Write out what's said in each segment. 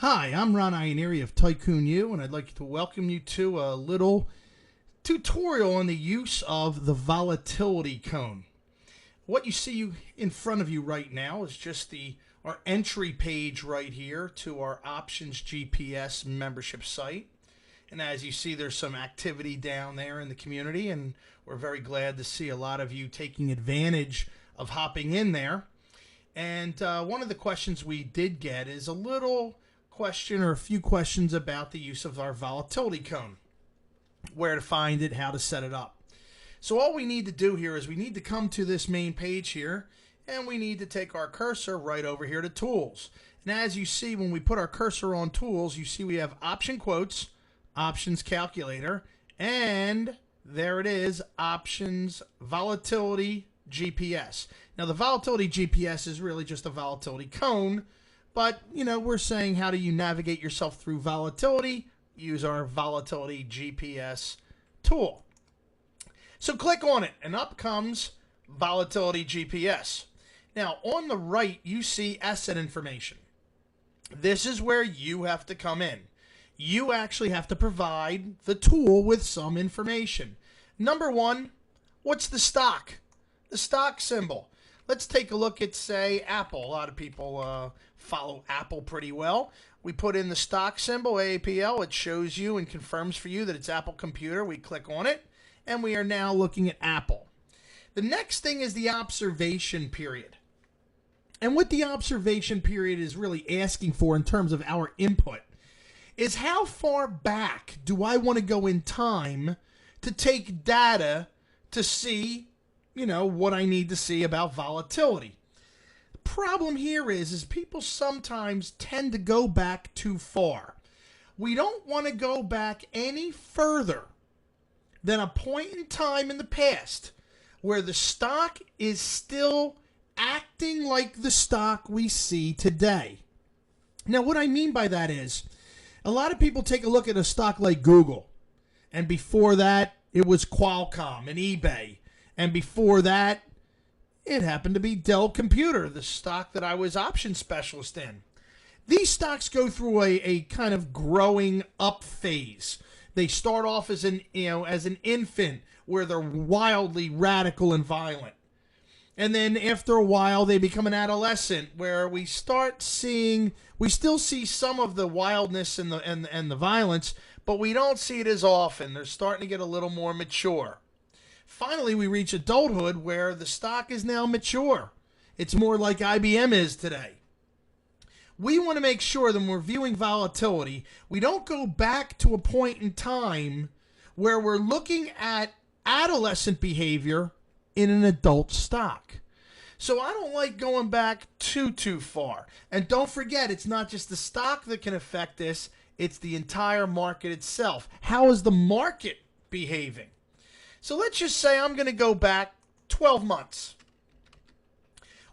Hi, I'm Ron Ianieri of Tycoon U, and I'd like to welcome you to a little tutorial on the use of the volatility cone. What you see in front of you right now is just our entry page right here to our Options GPS membership site. And as you see, there's some activity down there in the community, and we're very glad to see a lot of you taking advantage of hopping in there. And one of the questions we did get is a little question or a few questions about the use of our volatility cone, where to find it, how to set it up. So all we need to do here is we need to come to this main page here, and we need to take our cursor right over here to Tools. And as you see, when we put our cursor on Tools, you see we have Option Quotes, Options Calculator, and there it is, Options Volatility GPS. Now the Volatility GPS is really just a volatility cone, but, we're saying how do you navigate yourself through volatility? Use our Volatility GPS tool. So click on it, and up comes Volatility GPS. Now, on the right, you see asset information. This is where you have to come in. You actually have to provide the tool with some information. Number one, what's the stock? The stock symbol. Let's take a look at, say, Apple. A lot of people follow Apple pretty well. We put in the stock symbol, AAPL. It shows you and confirms for you that it's Apple Computer. We click on it, and we are now looking at Apple. The next thing is the observation period. And what the observation period is really asking for in terms of our input is how far back do I want to go in time to take data to see what I need to see about volatility. The problem here is people sometimes tend to go back too far. We don't want to go back any further than a point in time in the past where the stock is still acting like the stock we see today. Now, what I mean by that is a lot of people take a look at a stock like Google, and before that, it was Qualcomm and eBay. And before that, it happened to be Dell Computer, the stock that I was option specialist in. These stocks go through a kind of growing up phase. They start off as an infant where they're wildly radical and violent. And then after a while, they become an adolescent where we still see some of the wildness and the violence, but we don't see it as often. They're starting to get a little more mature. Finally, we reach adulthood where the stock is now mature. It's more like IBM is today. We want to make sure that when we're viewing volatility, we don't go back to a point in time where we're looking at adolescent behavior in an adult stock. So I don't like going back too far. And don't forget, it's not just the stock that can affect this, it's the entire market itself. How is the market behaving? So let's just say I'm going to go back 12 months.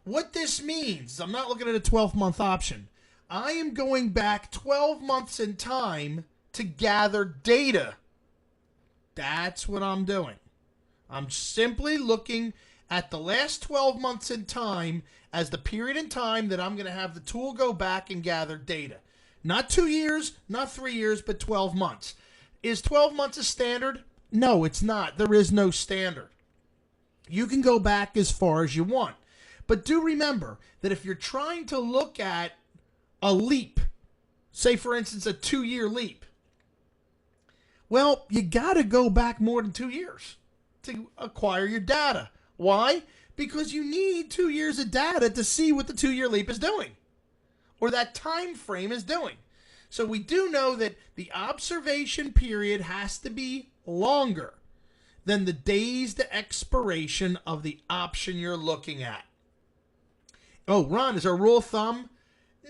What this means, I'm not looking at a 12-month option. I am going back 12 months in time to gather data. That's what I'm doing. I'm simply looking at the last 12 months in time as the period in time that I'm going to have the tool go back and gather data. Not 2 years, not 3 years, but 12 months. Is 12 months a standard? No, it's not. There is no standard. You can go back as far as you want. But do remember that if you're trying to look at a leap, say for instance a 2-year leap, well, you got to go back more than 2 years to acquire your data. Why? Because you need 2 years of data to see what the 2-year leap is doing or that time frame is doing. So we do know that the observation period has to be longer than the days to expiration of the option you're looking at. Oh, Ron, is there a rule of thumb?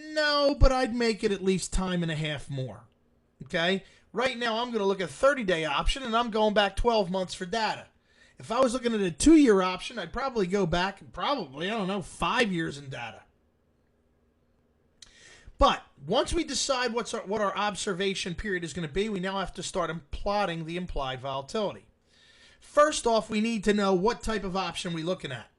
No, but I'd make it at least time and a half more. Okay? Right now, I'm going to look at a 30-day option, and I'm going back 12 months for data. If I was looking at a 2-year option, I'd probably go back 5 years in data. But once we decide what our observation period is going to be, we now have to start plotting the implied volatility. First off, we need to know what type of option we're looking at.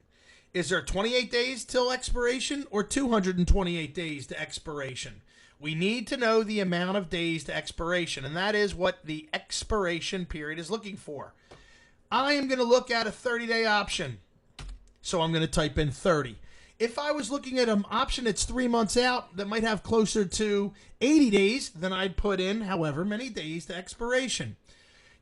Is there 28 days till expiration or 228 days to expiration? We need to know the amount of days to expiration, and that is what the expiration period is looking for. I am going to look at a 30-day option, so I'm going to type in 30. If I was looking at an option that's 3 months out that might have closer to 80 days, then I'd put in however many days to expiration.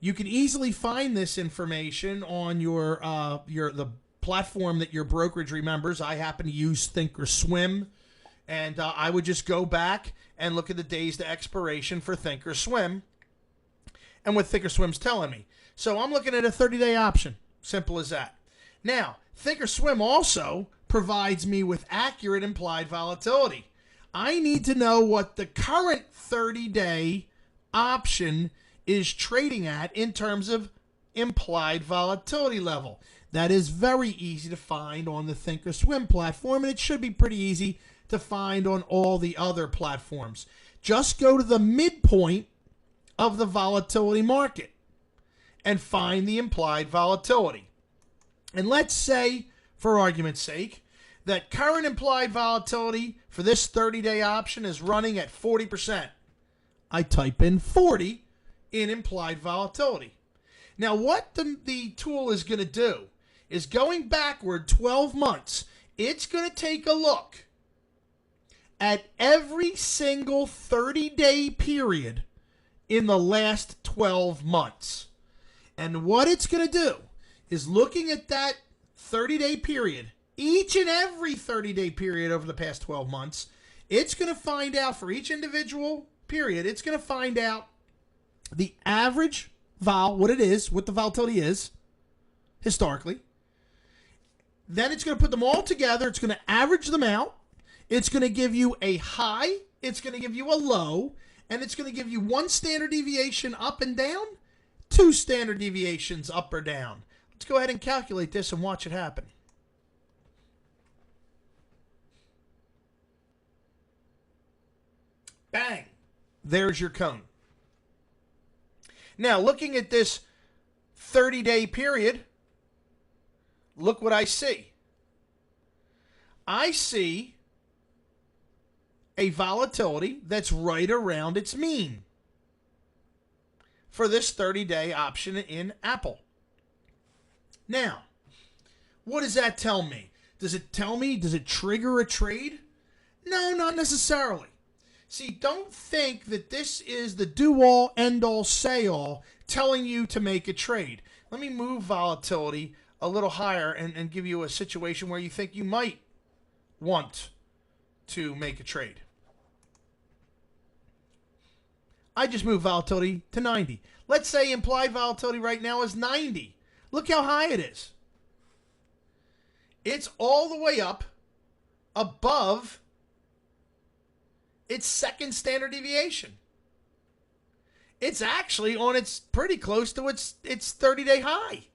You can easily find this information on the platform that your brokerage remembers. I happen to use Thinkorswim, and I would just go back and look at the days to expiration for Thinkorswim and what Thinkorswim's telling me. So I'm looking at a 30-day option. Simple as that. Now, Thinkorswim also provides me with accurate implied volatility. I need to know what the current 30-day option is trading at in terms of implied volatility level. That is very easy to find on the Thinkorswim platform, and it should be pretty easy to find on all the other platforms. Just go to the midpoint of the volatility market and find the implied volatility. And let's say, for argument's sake, that current implied volatility for this 30-day option is running at 40%. I type in 40 in implied volatility. Now, what the tool is going to do is going backward 12 months, it's going to take a look at every single 30-day period in the last 12 months. And what it's going to do is looking at that 30-day period, each and every 30-day period over the past 12 months, it's going to find out for each individual period, it's going to find out the average vol, what the volatility is historically. Then it's going to put them all together. It's going to average them out. It's going to give you a high. It's going to give you a low. And it's going to give you one standard deviation up and down, two standard deviations up or down. Let's go ahead and calculate this and watch it happen. Bang. There's your cone. Now, looking at this 30-day period, look what I see. I see a volatility that's right around its mean for this 30-day option in Apple. Now, what does that tell me? Does it trigger a trade? No, not necessarily. See, don't think that this is the do-all, end-all, say-all telling you to make a trade. Let me move volatility a little higher and give you a situation where you think you might want to make a trade. I just moved volatility to 90. Let's say implied volatility right now is 90. Look how high it is. It's all the way up above its second standard deviation. It's actually on its pretty close to its 30-day high.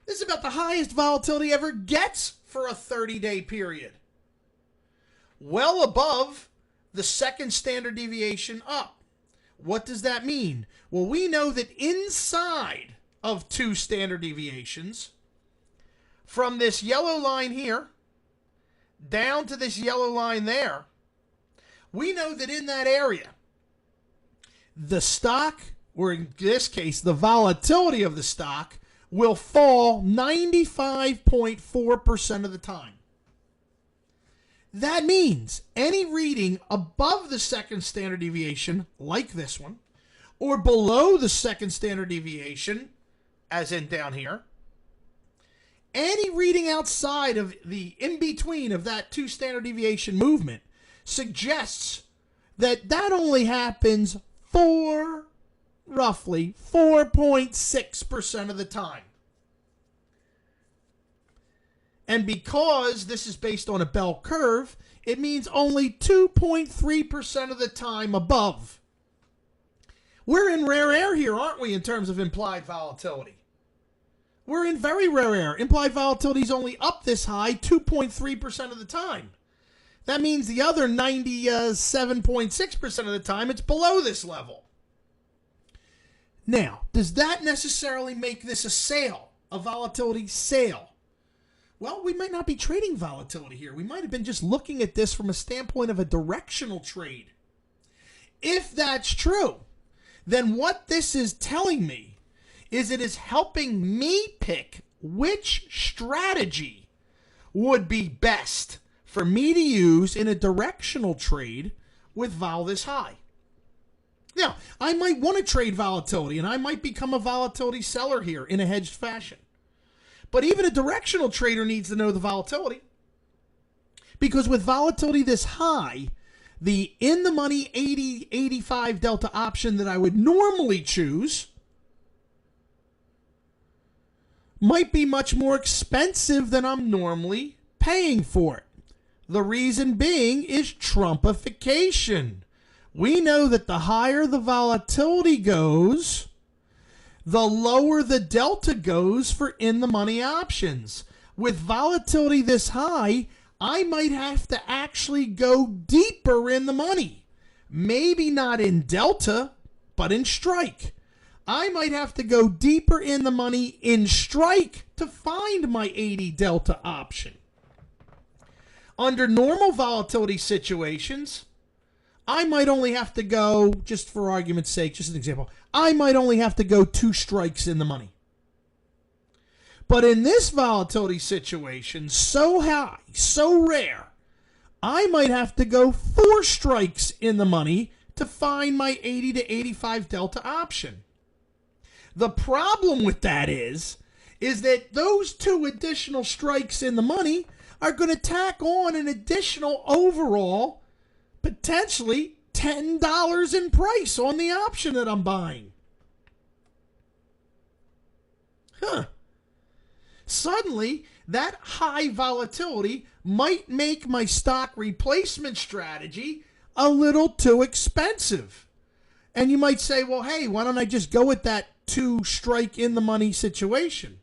This is about the highest volatility ever gets for a 30-day period. Well above the second standard deviation up. What does that mean? Well, we know that inside of two standard deviations, from this yellow line here down to this yellow line there, we know that in that area, the stock, or in this case, the volatility of the stock, will fall 95.4% of the time. That means any reading above the second standard deviation, like this one, or below the second standard deviation, as in down here, any reading outside of the in-between of that two standard deviation movement suggests that only happens roughly 4.6% of the time. And because this is based on a bell curve, it means only 2.3% of the time above. We're in rare air here, aren't we, in terms of implied volatility? We're in very rare air. Implied volatility is only up this high 2.3% of the time. That means the other 97.6% of the time, it's below this level. Now, does that necessarily make this a sale, a volatility sale? Well, we might not be trading volatility here. We might have been just looking at this from a standpoint of a directional trade. If that's true, then what this is telling me is it is helping me pick which strategy would be best for me to use in a directional trade with vol this high. Now, I might want to trade volatility, and I might become a volatility seller here in a hedged fashion. But even a directional trader needs to know the volatility. Because with volatility this high, the in-the-money 80-85 delta option that I would normally choose might be much more expensive than I'm normally paying for it. The reason being is Trumpification. We know that the higher the volatility goes, the lower the delta goes for in-the-money options. With volatility this high, I might have to actually go deeper in the money. Maybe not in delta, but in strike. I might have to go deeper in the money in strike to find my 80 delta option. Under normal volatility situations, I might only have to go, just for argument's sake, just an example, I might only have to go 2 strikes in the money. But in this volatility situation, so high, so rare, I might have to go 4 strikes in the money to find my 80 to 85 delta option. The problem with that is that those 2 additional strikes in the money are going to tack on an additional overall, potentially $10 in price on the option that I'm buying. Suddenly, that high volatility might make my stock replacement strategy a little too expensive. And you might say, well, hey, why don't I just go with that 2 strike in the money situation?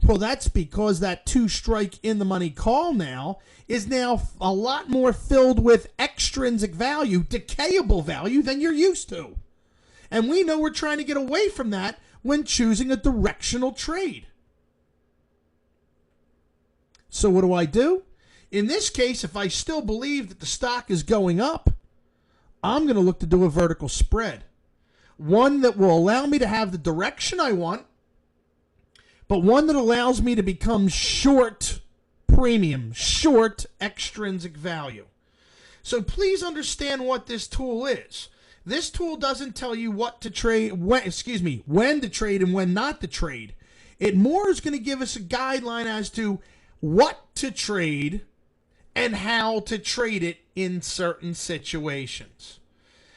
Well, that's because that 2 strike in the money call now is now a lot more filled with extrinsic value, decayable value than you're used to. And we know we're trying to get away from that when choosing a directional trade. So what do? In this case, if I still believe that the stock is going up, I'm going to look to do a vertical spread. One that will allow me to have the direction I want, but one that allows me to become short premium, short extrinsic value. So please understand what this tool is. This tool doesn't tell you what to trade, when to trade and when not to trade. It more is going to give us a guideline as to what to trade and how to trade it in certain situations.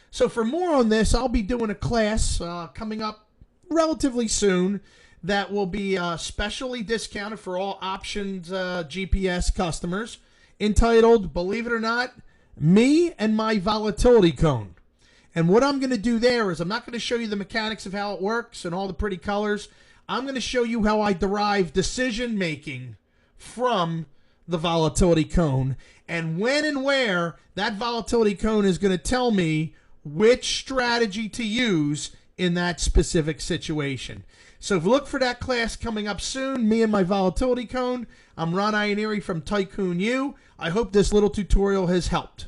So for more on this, I'll be doing a class coming up relatively soon that will be specially discounted for all options GPS customers, entitled, believe it or not, Me and My Volatility Cone. And what I'm going to do there is I'm not going to show you the mechanics of how it works and all the pretty colors. I'm going to show you how I derive decision making from the volatility cone, and when and where that volatility cone is going to tell me which strategy to use in that specific situation. So look for that class coming up soon, Me and My Volatility Cone. I'm Ron Ianieri from Tycoon U. I hope this little tutorial has helped.